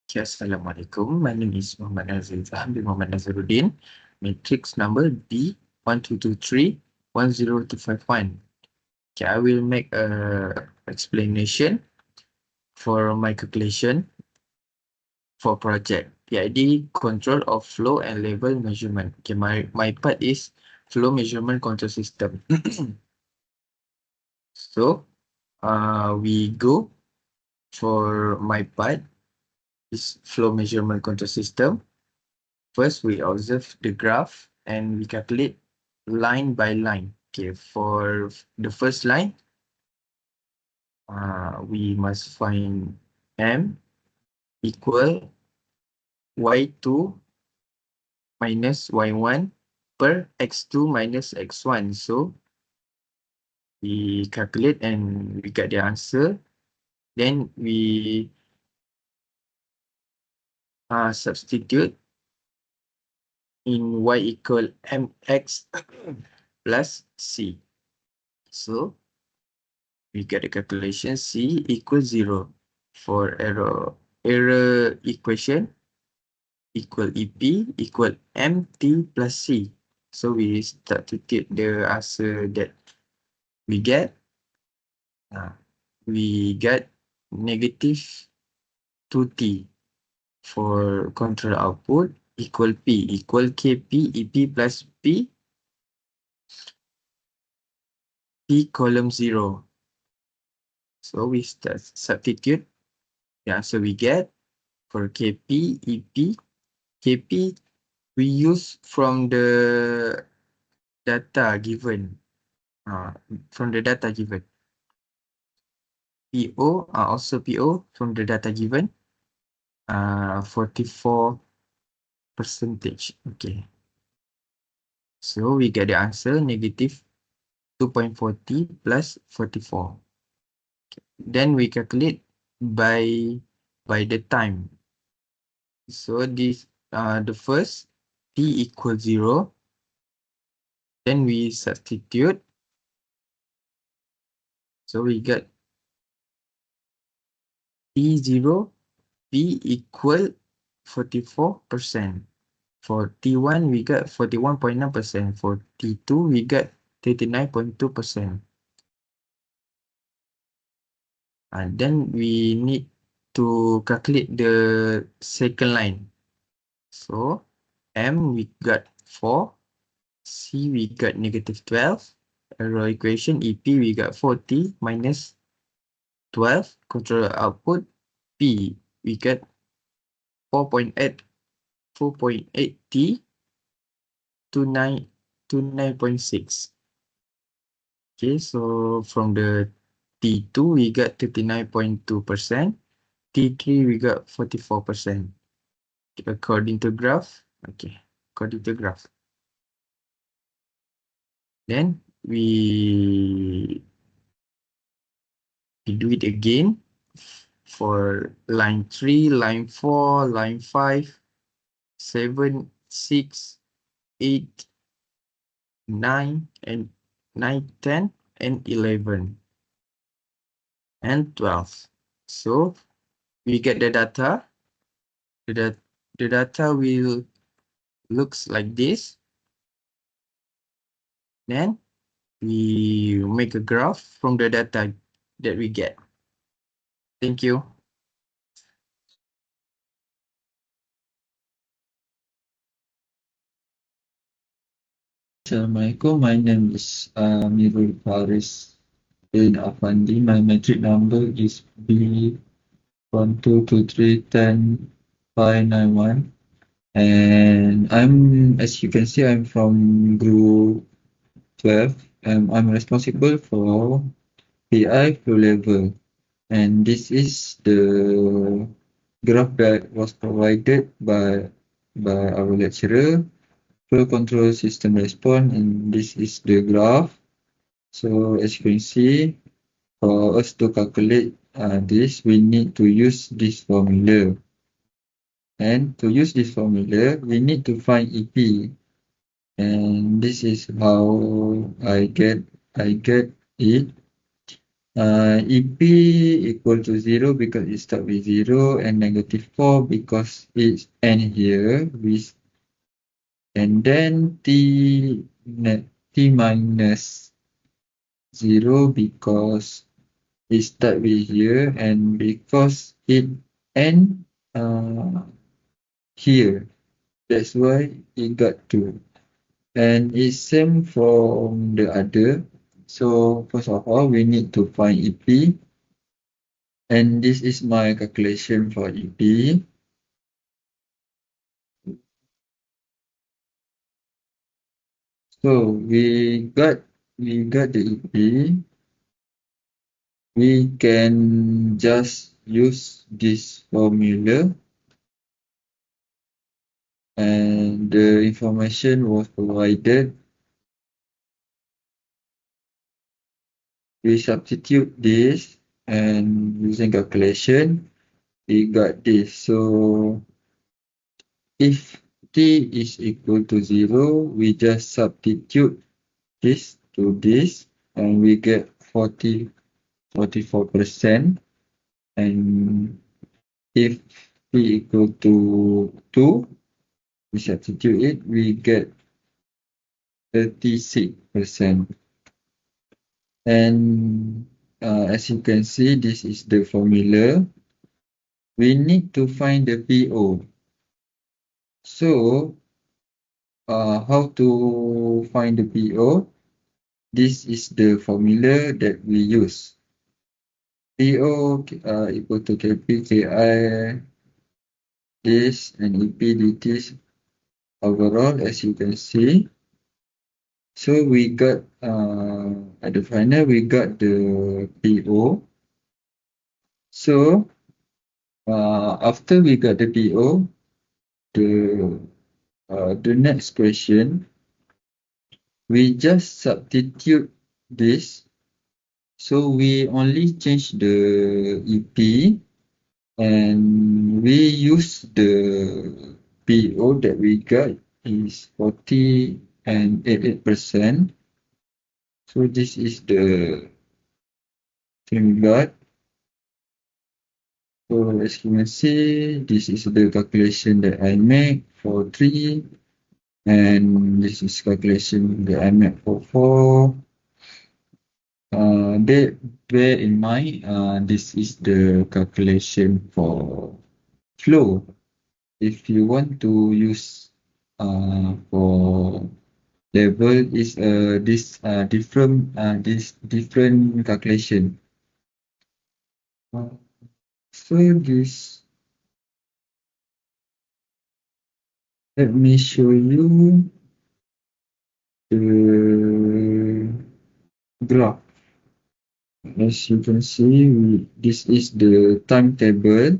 Okay, Assalamualaikum. My name is Muhammad IDZHAM bin Muhammad Nazaruddin. Matrix number B122310251. Okay, I will make a explanation for my calculation for project. PID control of flow and level measurement. Okay, my part is flow measurement control system. So, we go for my part is flow measurement control system. First, we observe the graph and we calculate line by line. Okay, for the first line, we must find M equal Y2 minus Y1 per X2 minus X1. So, we calculate and we get the answer. Then we substitute in Y equal MX plus C. So, we get the calculation C equals 0 for error equation equal EP equal MT plus C. So we substitute the answer that we get. We get negative 2T for control output equal P equal KP EP plus P column 0. So we substitute the answer we get for KP, EP. KP we use from the data given. From the data given. PO also PO from the data given. 44%. Okay. So we get the answer negative 2.40 plus 44. Okay. Then we calculate by the time. So this the first T equals 0. Then we substitute. So we get T0 P equal 44%. For T1 we get 41.9%. For T2 we get 39.2%. And then we need to calculate the second line. So M we got 4, C we got negative 12, error equation EP we got 40 minus 12, control output P we get 4.8 T to 9.6. Okay, so from the T2 we got 39.2%, T3 we got 44%. According to graph, okay, according to graph. Then we do it again for line 3, line 4, line 5, 7, 6, 8, 9, and 9, 10, and 11, and 12. So we get the data. The data will looks like this. Then we make a graph from the data that we get. Thank you. Assalamualaikum. My name is AMIRUL FARIS bin AFFANDI. My metric number is B122310591. And as you can see, I'm from group 12. And I'm responsible for PI flow level. And this is the graph that was provided by our lecturer. Flow control system response, and this is the graph. So as you can see, for us to calculate this, we need to use this formula. And to use this formula, we need to find EP. And this is how I get it. EP equal to 0 because it starts with 0 and -4 because it's n here with, and then t minus 0 because it start with here and because it end here. That's why it got 2. And it's same from the other. So first of all, we need to find EP. And this is my calculation for EP. So we got the EP. We can just use this formula and the information was provided. We substitute this and using calculation, we got this. So if t is equal to 0, we just substitute this to this and we get 44%. And if t equal to 2, we substitute it, we get 36%. And as you can see, this is the formula. We need to find the PO. So, how to find the PO? This is the formula that we use. PO equal to KP, KI, this and EP dt overall, as you can see. So we got, at the final, we got the PO. So, after we got the PO, the next question, we just substitute this. So we only change the EP and we use the PO that we got is 40 and 88%. So this is the thing we got. So as you can see, this is the calculation that I make for 3, and this is calculation that I make for 4. Bear in mind, this is the calculation for flow. If you want to use for level, is this different calculation. So this, let me show you the graph. As you can see, this is the timetable.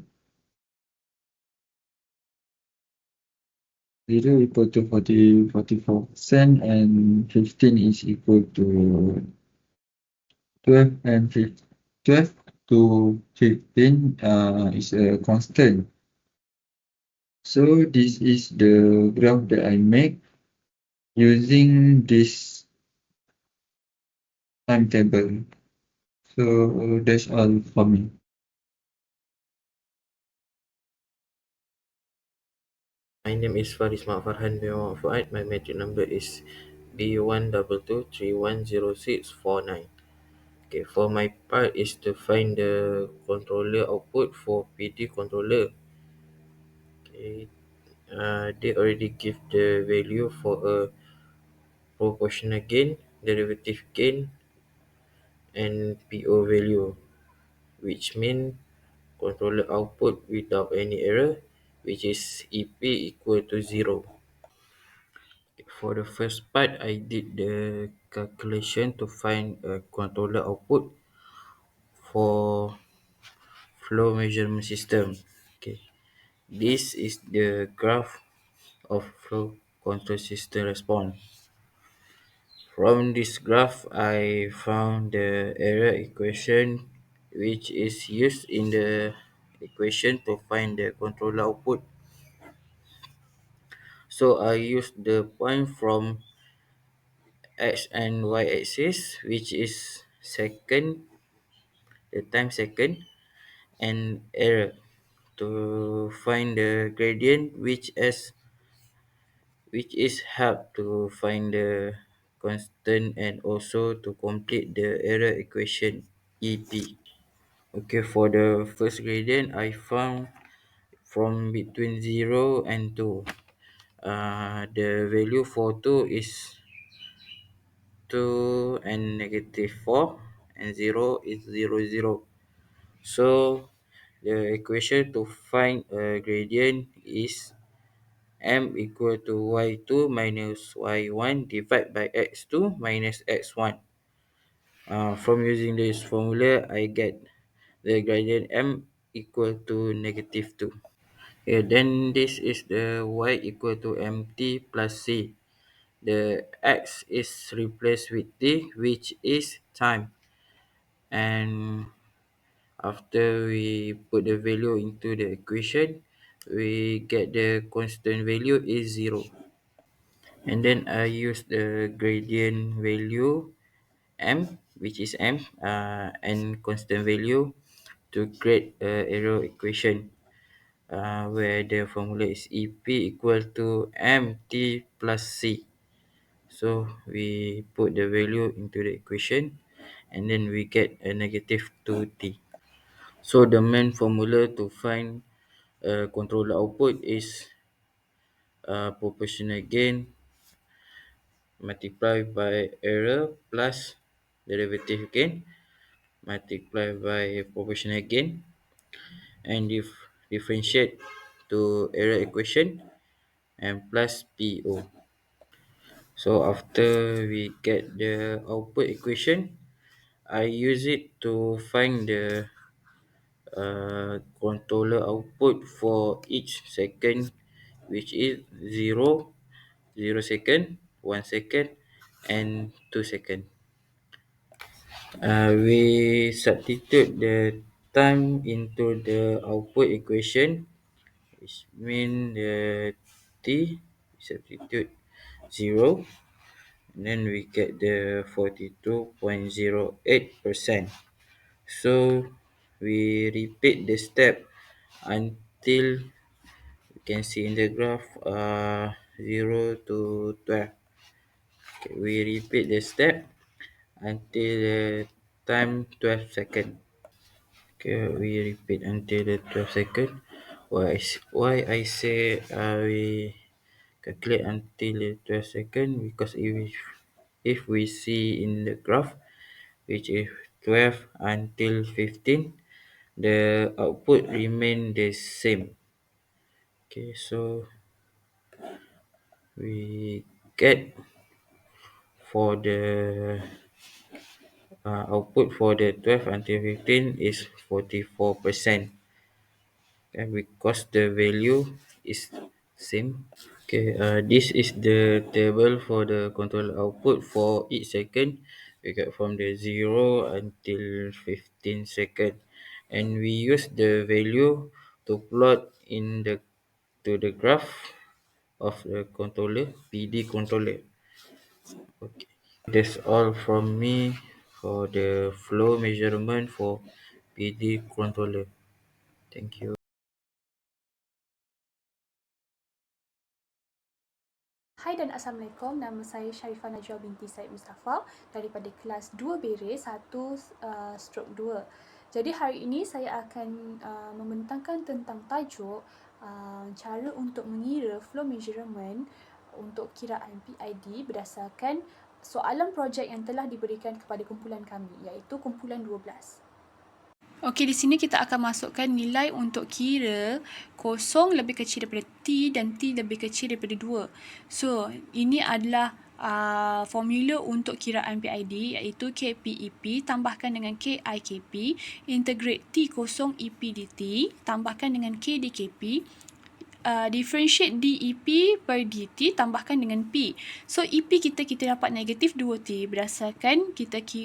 0 equal to 44% and 15 is equal to 12 and 12 to 15 is a constant. So this is the graph that I make using this timetable. So that's all for me. My name is FARIS FARHAN bin FUAD. My metric number is B122310649. Okay, for my part is to find the controller output for PD controller. Okay, they already give the value for a proportional gain, derivative gain, and PO value, which mean controller output without any error, which is EP equal to 0. For the first part, I did the calculation to find a controller output for flow measurement system. Okay, this is the graph of flow control system response. From this graph, I found the error equation which is used in the equation to find the controller output. So I used the point from x and y axis, which is second the time second, and error to find the gradient, which is help to find the constant and also to complete the error equation EP. Okay, for the first gradient, I found from between 0 and 2. The value for 2 is 2 and -4, and 0 is 0, 0. So the equation to find a gradient is m equal to y2 minus y1 divided by x2 minus x1. From using this formula, I get the gradient m equal to -2. Okay, then this is the y equal to mt plus c. The x is replaced with t, which is time. And after we put the value into the equation, we get the constant value is 0. And then I use the gradient value m, which is m, and constant value to create a error equation, where the formula is EP equal to mt plus c. So we put the value into the equation, and then we get a -2t. So the main formula to find controller output is proportional gain multiplied by error plus derivative gain multiplied by proportional gain, and differentiate to error equation and plus PO. So after we get the output equation, I use it to find the controller output for each second, which is 0, 0 second, 1 second, and 2 second. We substitute the time into the output equation, which mean the t, we substitute 0, and then we get the 42.08%. So we repeat the step until you can see in the graph 0 to 12. Okay, we repeat the step until the time 12 second. Okay, we repeat until the 12 second. Why I say we calculate until the 12 second? Because if we see in the graph, which is 12 until 15, the output remain the same. Okay, so we get for the output for the 12 until 15 is 44%, and because the value is same. Okay, this is the table for the control output for each second. We get from the 0 until 15 second, and we use the value to plot in the to the graph of the controller, PD controller. Okay, that's all from me for the flow measurement for PD controller. Thank you. Hai dan Assalamualaikum, nama saya Sharifah Najwa binti SYED MUSTAFAR daripada kelas 2 BERE 1/2. Jadi hari ini saya akan membentangkan tentang tajuk cara untuk mengira flow measurement untuk kiraan PID berdasarkan soalan projek yang telah diberikan kepada kumpulan kami, iaitu kumpulan 12. Okey, di sini kita akan masukkan nilai untuk kira kosong lebih kecil daripada T dan T lebih kecil daripada 2. So, ini adalah formula untuk kiraan PID, iaitu KPEP tambahkan dengan KIKP, integrate T kosong EP dt tambahkan dengan K dKP, differentiate DEP per DT tambahkan dengan P. So EP kita dapat negatif 2T berdasarkan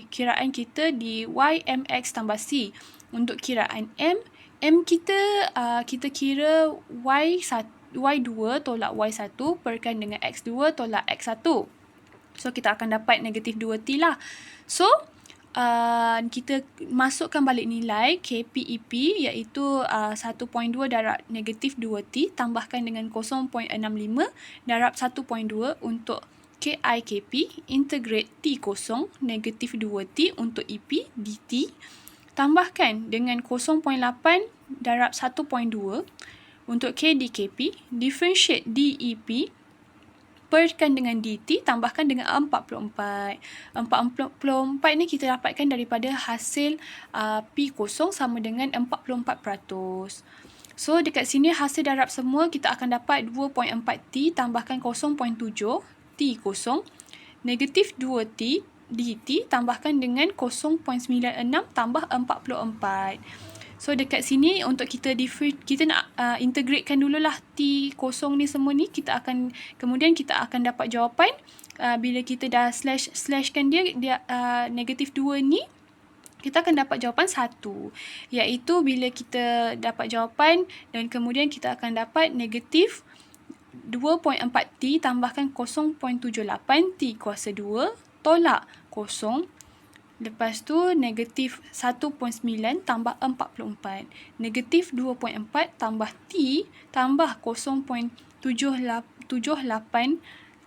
kiraan kita di YMX tambah C. Untuk kiraan M kita kira Y2 tolak Y1 perkan dengan X2 tolak X1. So kita akan dapat negatif 2T lah. So kita masukkan balik nilai KPEP iaitu 1.2 darab negatif 2T tambahkan dengan 0.65 darab 1.2 untuk KIKP, integrate T0 negatif 2T untuk EP DT, tambahkan dengan 0.8 darab 1.2 untuk KDKP, differentiate DEP, perkan dengan DT, tambahkan dengan 44. 44 ni kita dapatkan daripada hasil P0 sama dengan 44%. So, dekat sini hasil darab semua kita akan dapat 2.4T tambahkan 0.7 T0, negatif 2T DT tambahkan dengan 0.96 tambah 44. So dekat sini untuk kita nak integratekan dululah T0 ni semua ni, kemudian kita akan dapat jawapan bila kita dah slashkan dia negatif 2 ni, kita akan dapat jawapan 1, iaitu bila kita dapat jawapan dan kemudian kita akan dapat negatif 2.4T tambahkan 0.78 T kuasa 2 tolak 0. Lepas tu negatif 1.9 tambah 44. Negatif 2.4 tambah T tambah 0.78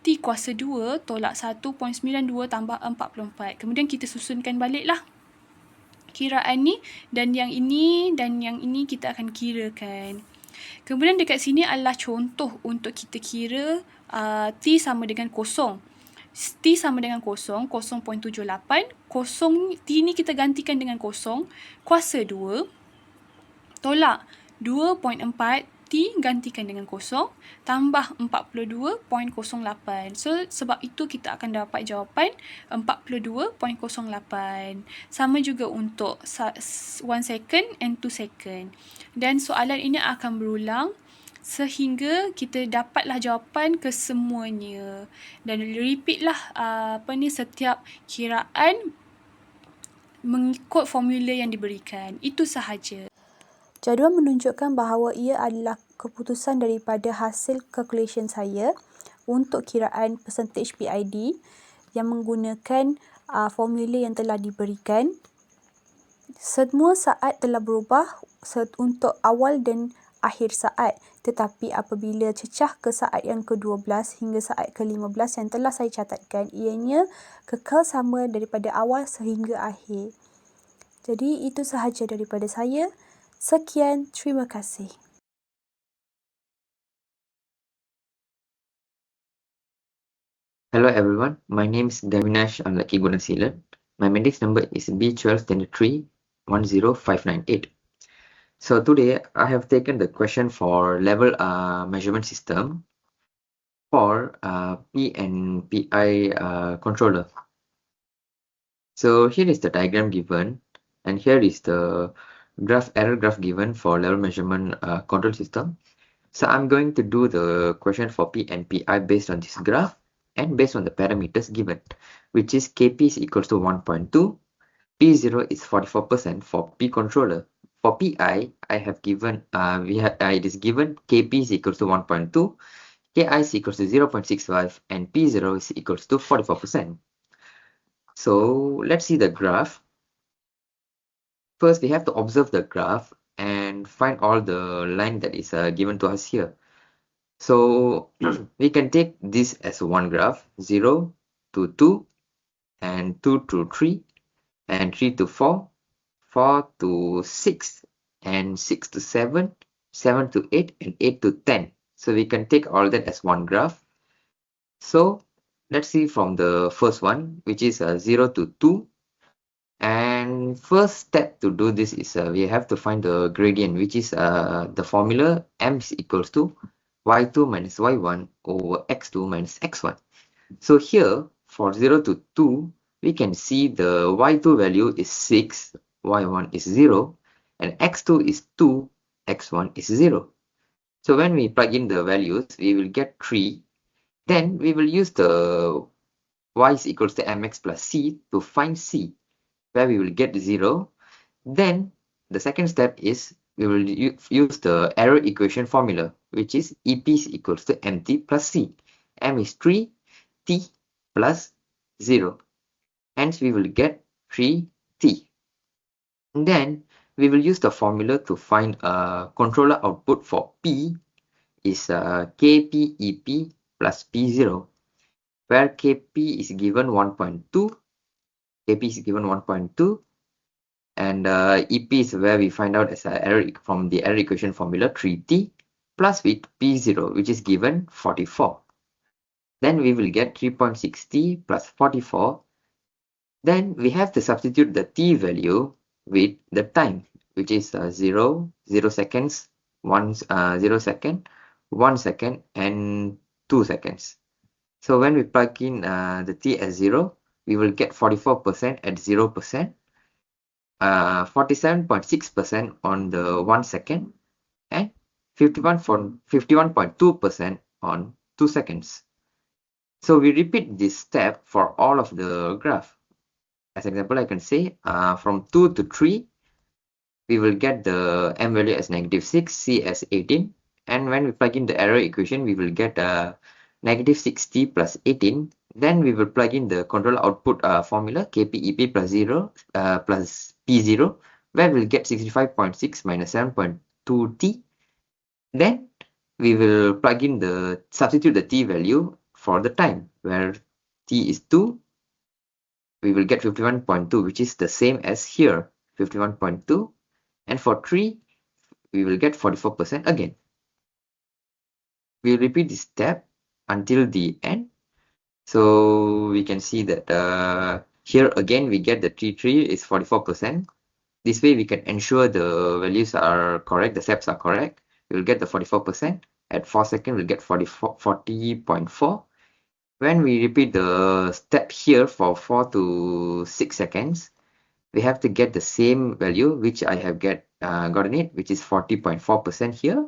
T kuasa 2 tolak 1.92 tambah 44. Kemudian kita susunkan baliklah kiraan ni, dan yang ini kita akan kirakan. Kemudian dekat sini adalah contoh untuk kita kira T sama dengan 0. T sama dengan 0, 0.78. 0 T ni kita gantikan dengan 0, kuasa 2, tolak 2.4 T gantikan dengan 0, tambah 42.08. So, sebab itu kita akan dapat jawapan 42.08. Sama juga untuk 1 second and 2 second. Dan soalan ini akan berulang sehingga kita dapatlah jawapan kesemuanya. Dan repeatlah setiap kiraan mengikut formula yang diberikan. Itu sahaja. Jadual menunjukkan bahawa ia adalah keputusan daripada hasil calculation saya untuk kiraan percentage PID yang menggunakan formula yang telah diberikan. Semua saat telah berubah untuk awal dan akhir saat, tetapi apabila cecah ke saat yang ke-12 hingga saat ke-15 yang telah saya catatkan, ianya kekal sama daripada awal sehingga akhir. Jadi itu sahaja daripada saya. Sekian, terima kasih. Hello everyone, my name is GHAVINASH Unlucky GUNASILAN. My index number is B12-3-10598. So today I have taken the question for level measurement system for P and PI controller. So here is the diagram given, and here is the error graph given for level measurement control system. So I'm going to do the question for P and PI based on this graph and based on the parameters given, which is Kp is equals to 1.2, P0 is 44% for P controller. For PI, I have given it is given Kp is equals to 1.2, Ki is equals to 0.65, and P0 is equals to 44%. So let's see the graph. First, we have to observe the graph and find all the line that is given to us here. So we can take this as one graph, 0 to 2, and 2 to 3, and 3 to 4, 4 to 6, and 6 to 7, 7 to 8, and 8 to 10. So we can take all that as one graph. So let's see from the first one, which is 0 to 2. And first step to do this is we have to find the gradient, which is the formula m is equals to y2 minus y1 over x2 minus x1. So here for 0 to 2, we can see the y2 value is 6, y1 is 0, and x2 is 2, x1 is 0. So when we plug in the values, we will get 3. Then we will use the y is equals to mx plus c to find c, where we will get 0. Then the second step is we will use the error equation formula, which is EP is equals to mt plus c. M is 3, t plus 0. Hence we will get 3 T. And then we will use the formula to find a controller output for P is KPEP plus P0, where KP is given 1.2, KP is given 1.2, and EP is where we find out as error from the error equation formula 3T plus with P0, which is given 44. Then we will get 3.6T plus 44. Then we have to substitute the T value with the time, which is 0, 0 seconds, 0 second, 1 second, and 2 seconds. So when we plug in the T as 0, we will get 44% at 0%, 47.6% on the 1 second, and 51.2% on 2 seconds. So we repeat this step for all of the graph. As example, I can say from 2 to 3, we will get the M value as -6, C as 18. And when we plug in the error equation, we will get -60 plus 18. Then we will plug in the controller output formula, KPEP plus 0 plus P0, where we'll get 65.6 minus 7.2T. Then we will plug in substitute the T value for the time, where T is 2. We will get 51.2, which is the same as here, 51.2. And for 3, we will get 44% again. We'll repeat this step until the end. So we can see that here again, we get the T3 is 44%. This way, we can ensure the values are correct, the steps are correct. We'll get the 44%. At 4 seconds, we'll get 40.4. When we repeat the step here for 4 to 6 seconds, we have to get the same value, which I have gotten it, which is 40.4% here,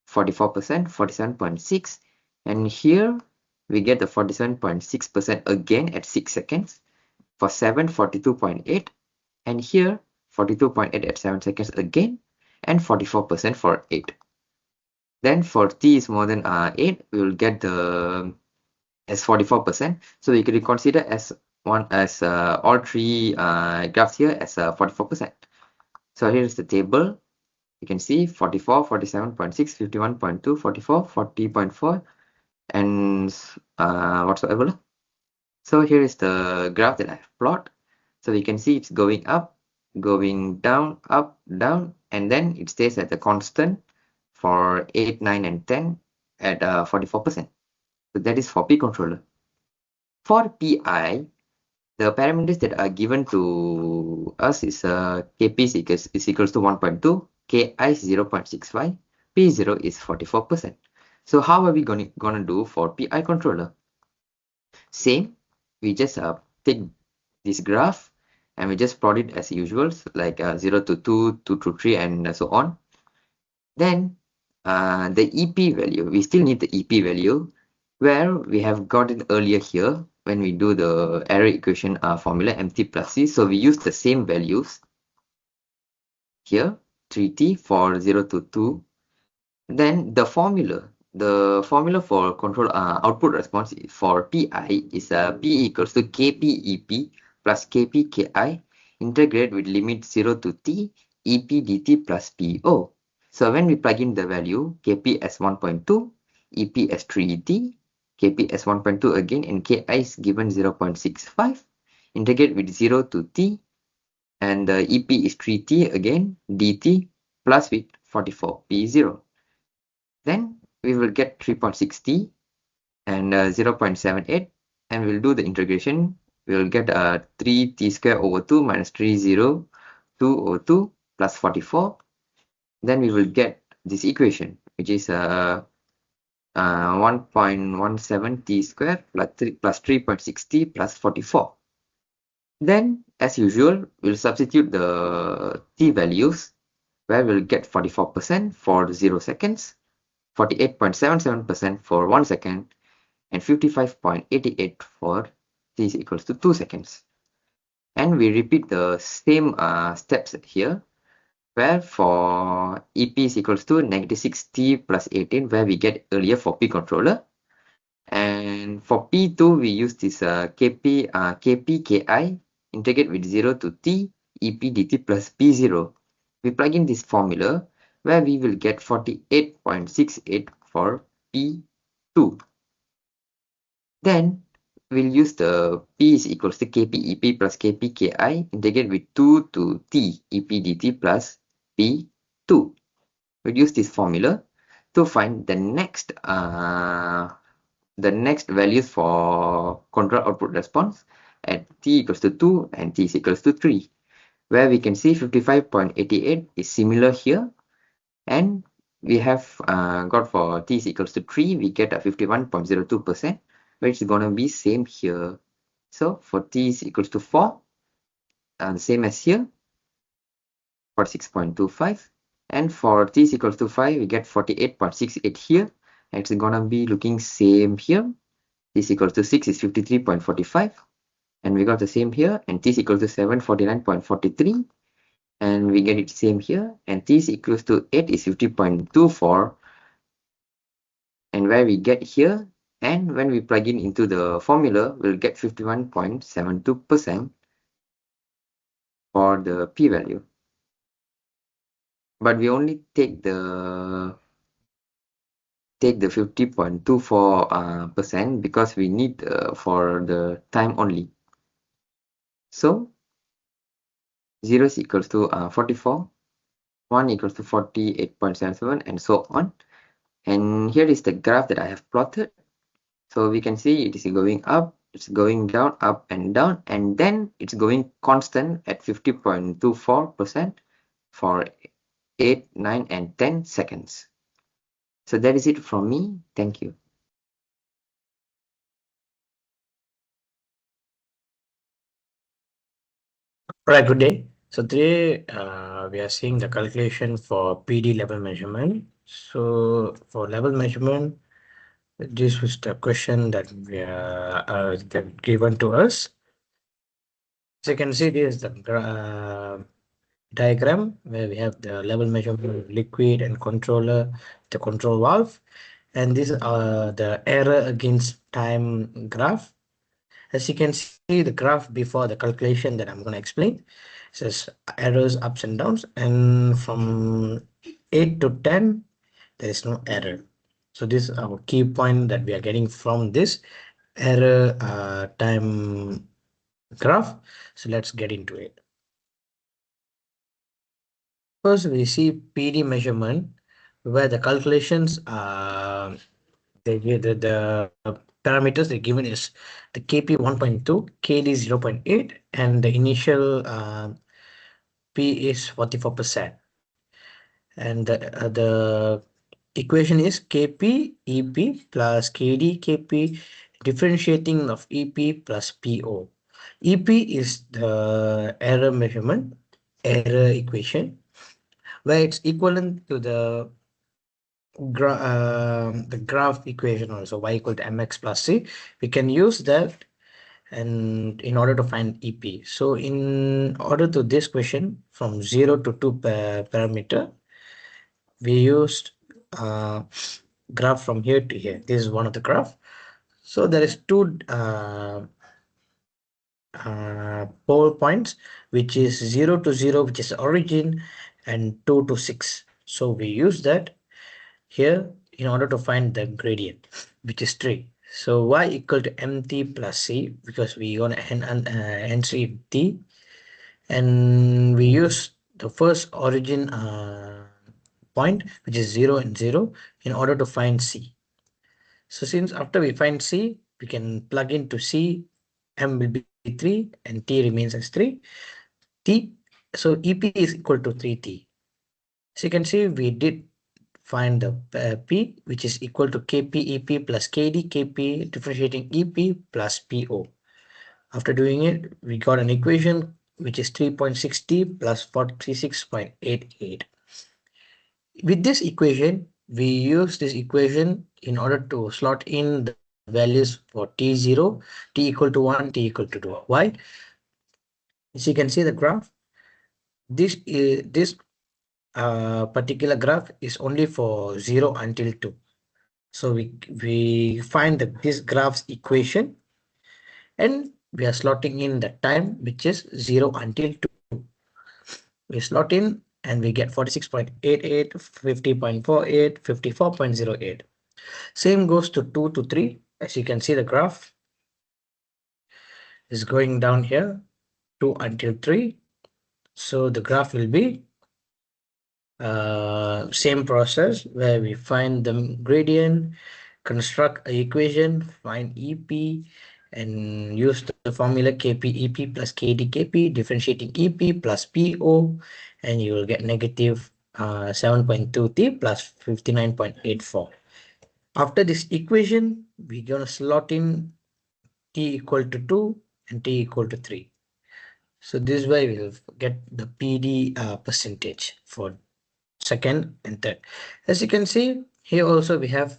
44%, 47.6, and here we get the 47.6% again at 6 seconds. For 7, 42.8, and here 42.8 at 7 seconds again, and 44% for 8. Then for T is more than 8, we will get the as 44%. So we could consider as all three graphs here as 44%. So here's the table. You can see 44, 47.6, 51.2, 44, 40.4, and whatsoever. So here is the graph that I've plotted. So we can see it's going up, going down, up, down, and then it stays at a constant for 8, 9, and 10 at 44%. So that is for P controller. For PI, the parameters that are given to us is Kp is equals to 1.2, Ki is 0.65, P0 is 44%. So how are we going to do for PI controller? Same, we just take this graph and we just plot it as usual, like 0 to 2, 2 to 3, and so on. Then the EP value, we still need the EP value, where we have got it earlier here when we do the error equation formula MT plus C. So we use the same values here, 3T for 0 to 2. Then the formula for control output response for PI is P equals to KPEP plus KPKI integrate with limit 0 to T EP dt plus PO. So when we plug in the value Kp as 1.2, EP as 3T, Kp as 1.2 again, and Ki is given 0.65, integrate with 0 to T, and the EP is 3T again, dt plus with 44 P0. Then we will get 3.6T and 0.78, and we'll do the integration. We'll get 3T square over 2 minus 30 over 2 plus 44. Then we will get this equation, which is 1.17 T square plus 3.6T plus 44. Then, as usual, we'll substitute the T values, where we'll get 44% for 0 seconds, 48.77% for 1 second, and 55.88 for T is equals to 2 seconds. And we repeat the same steps here, where for EP is equals to -6T plus 18, where we get earlier for P controller. And for P2, we use this KPKI, integrate with 0 to T, EP dt plus P0. We plug in this formula where we will get 48.68 for P2. Then we'll use the P is equals to Kp EP plus Kp Ki integrate with 2 to T EP dt plus P2. We'll use this formula to find the next values for control output response at t equals to 2 and t is equals to 3, where we can see 55.88 is similar here, and we have got for t is equals to 3, we get a 51.02%, which is gonna be same here. So for t is equals to 4, same as here, 46.25, and for t is equals to 5, we get 48.68 here. It's gonna be looking same here. T is equals to 6 is 53.45, and we got the same here, and t is equals to 7, 49.43, and we get it same here, and t is equals to 8 is 50.24, and where we get here, and when we plug in into the formula, we'll get 51.72% for the p-value. But we only take the 50.24% because we need for the time only. So 0 is equals to 44, 1 equals to 48.77, and so on. And here is the graph that I have plotted. So we can see it is going up, it's going down, up and down, and then it's going constant at 50.24% for 8, 9, and 10 seconds. So that is it from me. Thank you. Right, good day. So today we are seeing the calculation for PD level measurement. So for level measurement, this was the question that we are given to us. So you can see this is the diagram where we have the level measurement liquid and controller, the control valve, and this is the error against time graph. As you can see the graph before the calculation that I'm going to explain, it says errors ups and downs, and from 8 to 10 there is no error. So this is our key point that we are getting from this error time graph. So let's get into it. First we see PD measurement where the calculations the parameters they're given is the Kp 1.2, Kd 0.8, and the initial P is 44%. And the equation is Kp Ep plus Kd Kp differentiating of Ep plus Po. Ep is the error measurement, error equation, where it's equivalent to the graph equation also, y equal to mx plus c. We can use that and in order to find EP. So in order to this question from 0 to 2 parameter, we used graph from here to here. This is one of the graph. So there is two pole points, which is 0 to 0, which is origin, and 2 to 6. So we use that here in order to find the gradient, which is 3. So y equal to mt plus c, because we gonna answer t, and we use the first origin point, which is 0 and 0, in order to find c. So since after we find c, we can plug into c, m will be 3 and t remains as 3. T, so ep is equal to 3t. So you can see we did find the P, which is equal to Kp Ep plus Kd Kp differentiating Ep plus Po. After doing it, we got an equation which is 3.60 plus 46.88. With this equation, we use this equation in order to slot in the values for T0, T equal to 1, T equal to 2. Why? As you can see the graph, this particular graph is only for 0 until 2. So we find this graph's equation, and we are slotting in the time, which is 0 until 2. we slot in and we get 46.88, 50.48, 54.08. Same goes to 2 to 3. As you can see, the graph is going down here, 2 until 3. So the graph will be same process where we find the gradient, construct an equation, find EP, and use the formula KP EP plus KD differentiating EP plus PO, and you will get negative 7.2T plus 59.84. After this equation, we're going to slot in T equal to 2 and T equal to 3. So this way we'll get the PD percentage for second and third. As you can see, here also we have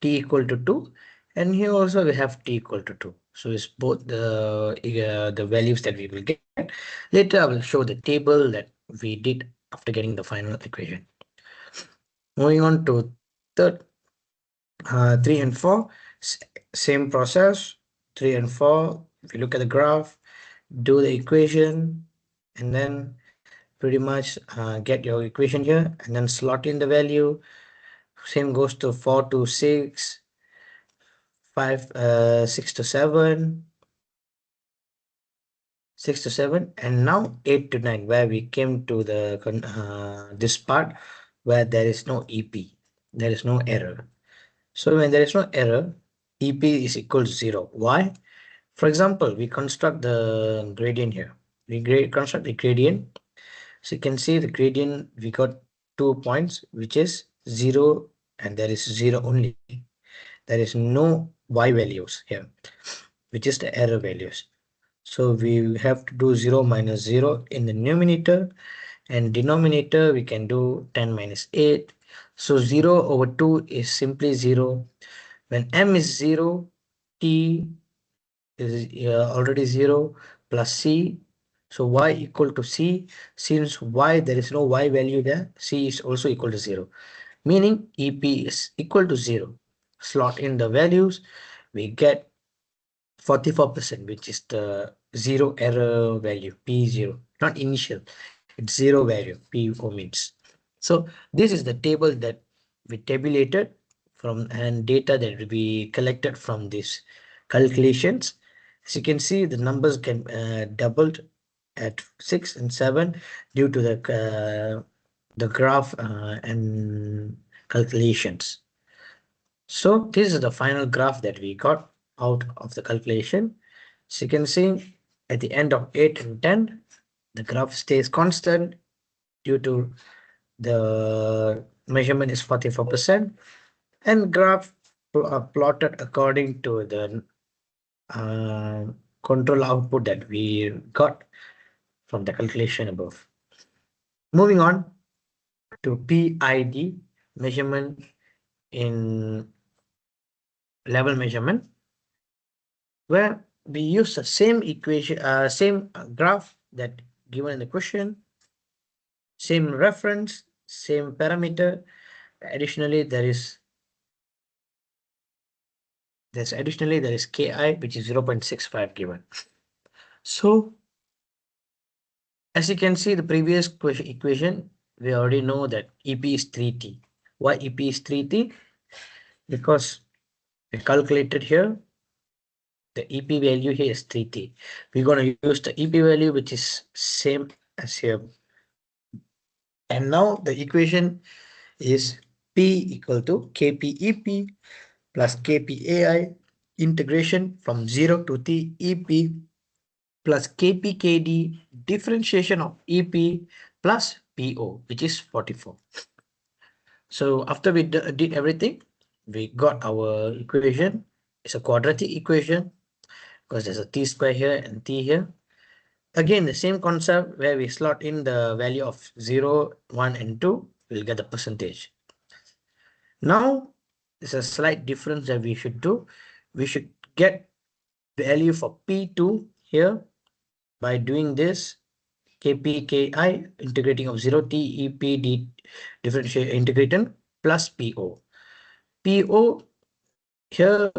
T equal to 2, and here also we have T equal to 2. So it's both the values that we will get. Later I will show the table that we did after getting the final equation. Moving on to third, 3 and 4, same process. 3 and 4, if you look at the graph, do the equation, and then pretty much get your equation here, and then slot in the value. Same goes to 4 to 6, 6 to 7, 6 to 7, and now 8 to 9, where we came to the this part where there is no EP, there is no error. So when there is no error, EP is equal to 0. Why? For example, we construct the gradient here. We construct the gradient. So you can see the gradient, we got 2 points, which is 0, and there is 0 only. There is no y values here, which is the error values. So we have to do 0 minus 0 in the numerator, and denominator we can do 10 minus 8. So 0 over 2 is simply 0. When m is 0, t is already 0 plus c. So y equal to c. Since y, there is no y value there, c is also equal to 0. Meaning EP is equal to 0. Slot in the values, we get 44%, which is the 0 error value, P0, not initial, it's 0 value, PO means. So this is the table that we tabulated from, and data that we collected from these calculations. As you can see, the numbers can doubled at 6 and 7 due to the graph and calculations. So this is the final graph that we got out of the calculation. So you can see at the end of 8 and 10, the graph stays constant due to the measurement is 44%, and graph plotted according to the control output that we got from the calculation above. Moving on to PID, measurement in level measurement, where we use the same equation, same graph that given in the question, same reference, same parameter. Additionally, there is Ki, which is 0.65 given. So as you can see, the previous equation, we already know that EP is 3T. Why EP is 3T? Because we calculated here, the EP value here is 3T. We're going to use the EP value, which is same as here. And now the equation is P equal to KPEP plus KPAI integration from 0 to T EP plus KPKD differentiation of EP plus PO, which is 44. So after we did everything, we got our equation. It's a quadratic equation because there's a T square here and T here. Again, the same concept where we slot in the value of 0, 1, and 2, we'll get the percentage. Now, there's a slight difference that we should do. We should get value for P2 here by doing this KPKI integrating of 0 T EP D differentiate integrating plus PO. PO here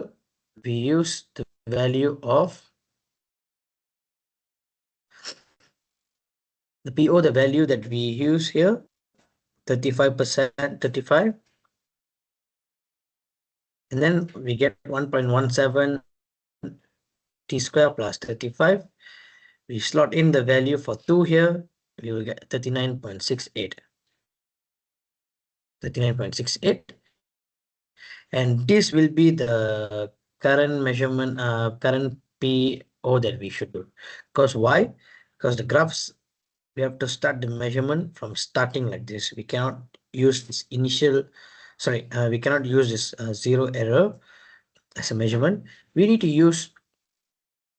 we use the value of The PO, the value that we use here, 35%, 35. And then we get 1.17 t square plus 35. We slot in the value for 2 here, we will get 39.68. 39.68. And this will be the current measurement, current PO that we should do. Because why? Because the graphs, we have to start the measurement from starting like this. We cannot use this initial, we cannot use this zero error as a measurement. We need to use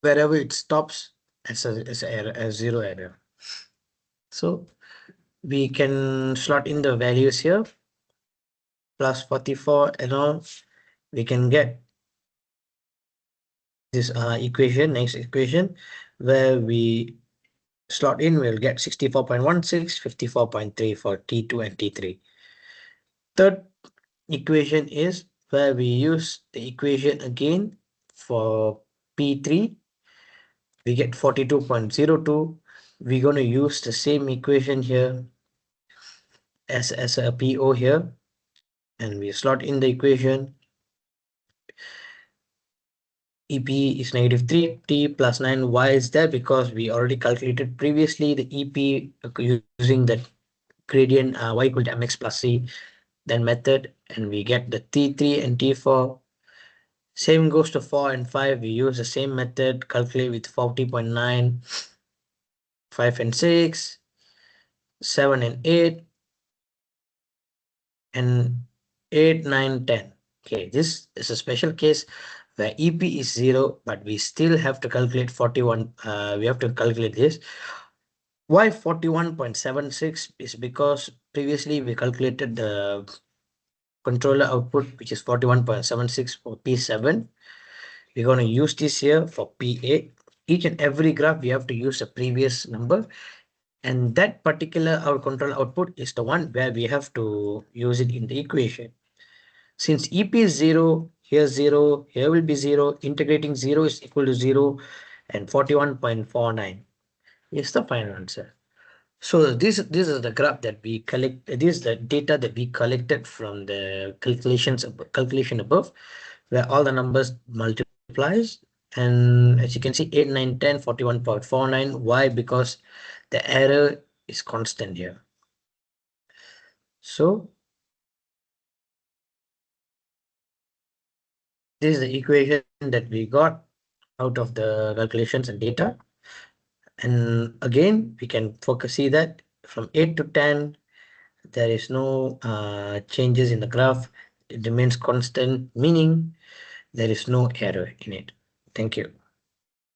wherever it stops as a zero error. So we can slot in the values here, plus 44 and all. We can get this equation, next equation, where we slot in, we'll get 64.16, 54.3 for T2 and T3. Third equation is where we use the equation again for P3. We get 42.02. We're going to use the same equation here as a PO here, and we slot in the equation. EP is -3t plus 9. Why is that? Because we already calculated previously the EP using the gradient y equal to mx plus c, then method, and we get the T3 and T4. Same goes to 4 and 5. We use the same method, calculate with 40.9, 5 and 6, 7 and 8, and 8, 9, 10. Okay, this is a special case where EP is 0, but we still have to calculate 41. We have to calculate this. Why 41.76 is because previously we calculated the controller output, which is 41.76 for P7. We're going to use this here for P8. Each and every graph, we have to use the previous number. And that particular our control output is the one where we have to use it in the equation. Since EP is 0, here will be 0. Integrating 0 is equal to 0, and 41.49 is the final answer. So this is the graph that we collect. This is the data that we collected from the calculation above, where all the numbers multiplies. And as you can see, 8, 9, 10, 41.49. Why? Because the error is constant here. So this is the equation that we got out of the calculations and data. And again, we can see that from 8 to 10, there is no changes in the graph. It remains constant, meaning there is no error in it. Thank you.